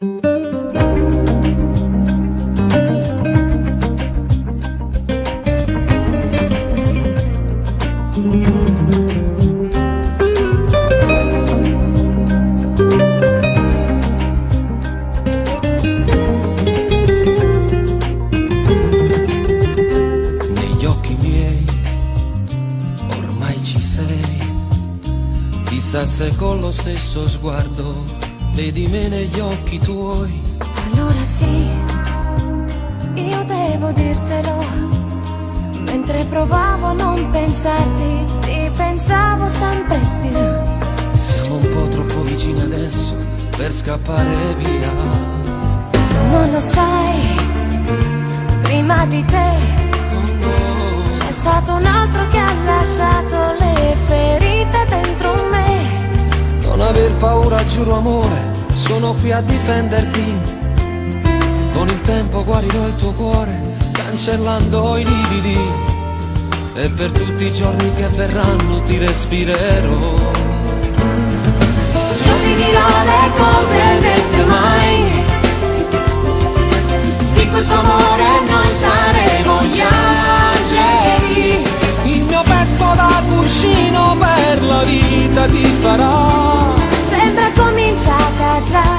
Negli occhi miei ormai ci sei, chissà se con lo stesso sguardo vedi me negli occhi tuoi. Allora sì, io devo dirtelo, mentre provavo a non pensarti, ti pensavo sempre più. Siamo un po' troppo vicini adesso per scappare via. Tu non lo sai, prima di te c'è stato un altro che ha lasciato le ferite dentro me. Non aver paura, giuro amore, sono qui a difenderti. Con il tempo guarirò il tuo cuore, cancellando i lividi, e per tutti i giorni che verranno ti respirerò. Io ti dirò le cose dette mai, di questo amore noi saremo gli angeli. Il mio petto da cuscino per la vita ti farà. Sembra cominciata già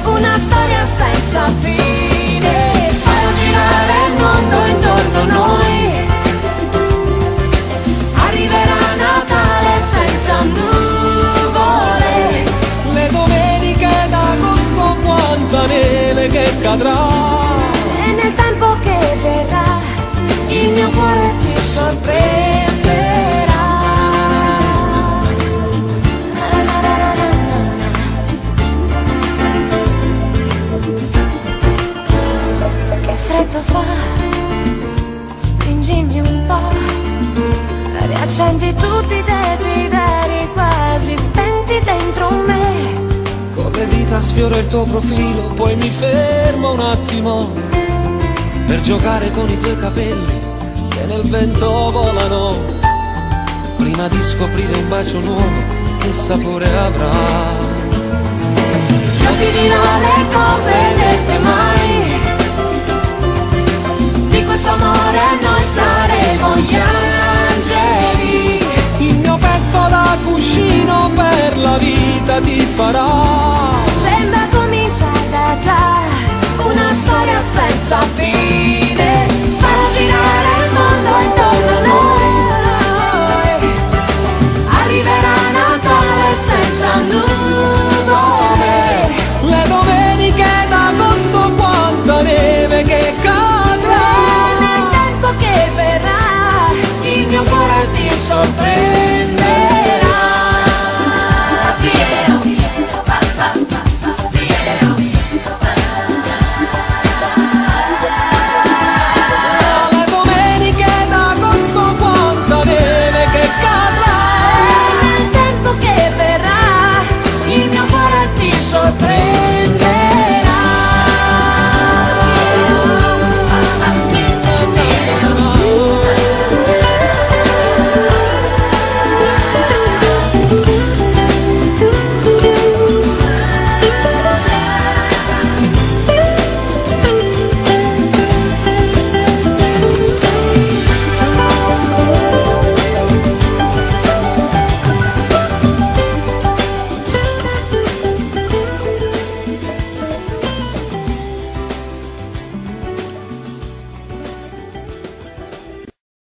una storia senza fine. Farò girare il mondo intorno a noi, arriverà Natale senza nuvole. Le domeniche d'agosto, quanta neve che cadrà. E nel tempo che verrà il mio cuore ti sorprenderà. Che freddo fa, stringimi un po', riaccendi tutti i desideri quasi spenti dentro me. Con le dita sfioro il tuo profilo, poi mi fermo un attimo per giocare con i tuoi capelli che nel vento volano, prima di scoprire un bacio nuovo che sapore avrà. Io ti dirò le cose dette mai, di questo amore noi saremo gli angeli. Il mio petto da cuscino per la vita ti farà.